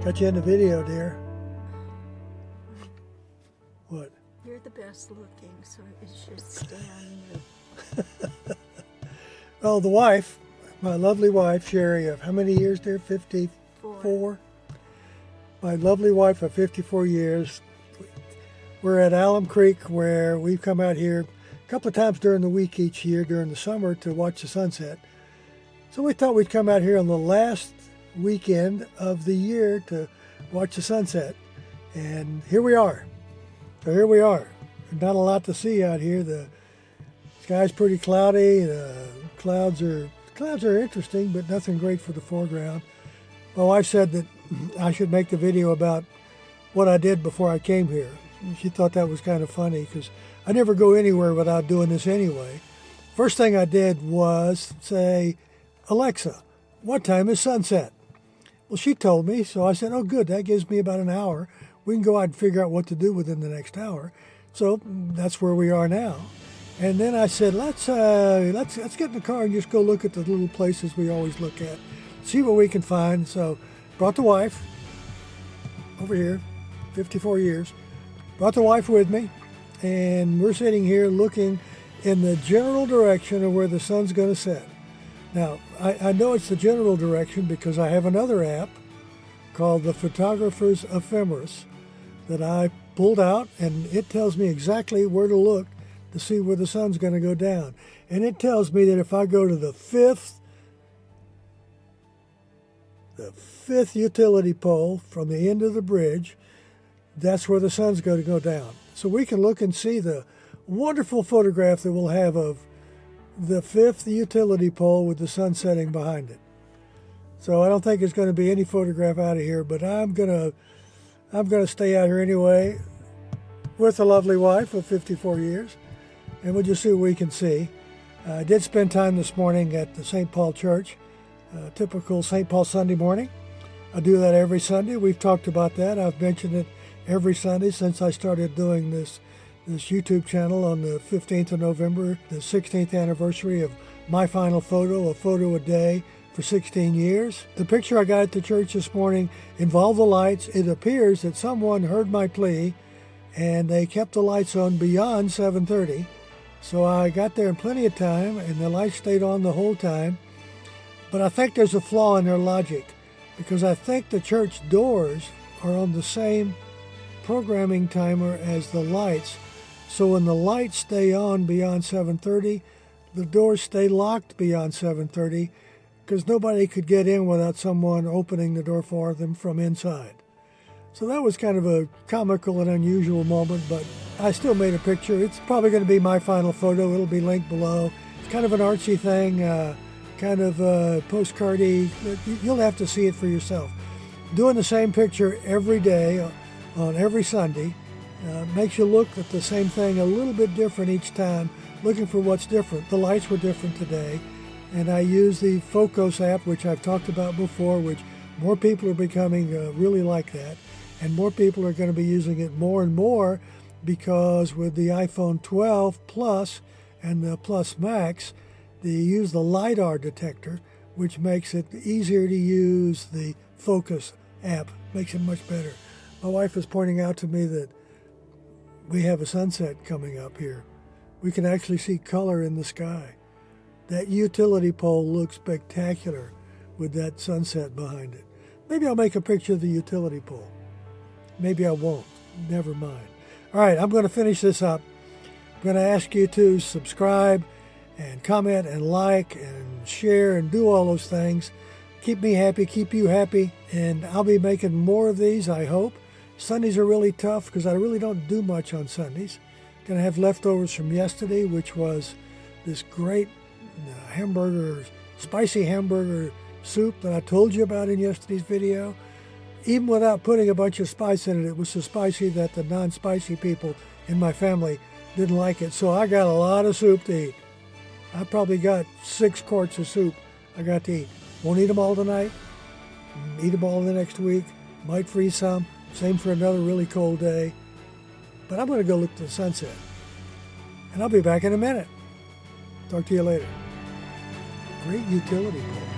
Got you in the video, dear. What? You're the best looking, so it should stay on you. Oh, the wife, my lovely wife, Sherry, of how many years, dear? 54? My lovely wife of 54 years. We're at Alum Creek, where we've come out here a couple of times during the week each year during the summer to watch the sunset. So we thought we'd come out here on the last weekend of the year to watch the sunset. And here we are. So here we are. Not a lot to see out here. The sky's pretty cloudy. The clouds are interesting, but nothing great for the foreground. My wife said that I should make the video about what I did before I came here. She thought that was kind of funny because I never go anywhere without doing this anyway. First thing I did was say, Alexa, what time is sunset? Well, she told me, so I said, oh, good, that gives me about an hour. We can go out and figure out what to do within the next hour. So that's where we are now. And then I said, let's get in the car and just go look at the little places we always look at, see what we can find. So brought the wife over here, 54 years, brought the wife with me, and we're sitting here looking in the general direction of where the sun's going to set. Now, I know it's the general direction because I have another app called the Photographer's Ephemeris that I pulled out, and it tells me exactly where to look to see where the sun's going to go down. And it tells me that if I go to the fifth utility pole from the end of the bridge, that's where the sun's going to go down. So we can look and see the wonderful photograph that we'll have of the fifth utility pole with the sun setting behind it. So I don't think there's going to be any photograph out of here, but I'm gonna stay out here anyway with a lovely wife of 54 years, and we'll just see what we can see. I did spend time this morning at the St. Paul Church, typical St. Paul Sunday morning. I do that every Sunday. We've talked about that. I've mentioned it every Sunday since I started doing this YouTube channel on the 15th of November, the 16th anniversary of my final photo, a photo a day, for 16 years. The picture I got at the church this morning involved the lights. It appears that someone heard my plea and they kept the lights on beyond 7:30. So I got there in plenty of time and the lights stayed on the whole time. But I think there's a flaw in their logic because I think the church doors are on the same programming timer as the lights. So when the lights stay on beyond 7:30, the doors stay locked beyond 7:30 because nobody could get in without someone opening the door for them from inside. So that was kind of a comical and unusual moment, but I still made a picture. It's probably going to be my final photo. It'll be linked below. It's kind of an artsy thing, kind of postcardy. You'll have to see it for yourself. Doing the same picture every day on every Sunday makes you look at the same thing a little bit different each time, looking for what's different. The lights were different today, and I use the Focus app, which I've talked about before, which more people are becoming really like that, and more people are going to be using it more and more because with the iPhone 12 Plus and the Plus Max, they use the LiDAR detector, which makes it easier to use the Focus app, makes it much better. My wife is pointing out to me that we have a sunset coming up here. We can actually see color in the sky. That utility pole looks spectacular with that sunset behind it. Maybe I'll make a picture of the utility pole. Maybe I won't. Never mind. All right, I'm going to finish this up. I'm going to ask you to subscribe and comment and like and share and do all those things. Keep me happy, keep you happy, and I'll be making more of these, I hope. Sundays are really tough because I really don't do much on Sundays. Going to have leftovers from yesterday, which was this great spicy hamburger soup that I told you about in yesterday's video. Even without putting a bunch of spice in it, it was so spicy that the non-spicy people in my family didn't like it. So I got a lot of soup to eat. I probably got 6 quarts of soup I got to eat. Won't eat them all tonight. Eat them all the next week. Might freeze some. Same for another really cold day. But I'm going to go look at the sunset. And I'll be back in a minute. Talk to you later. Great utility pole.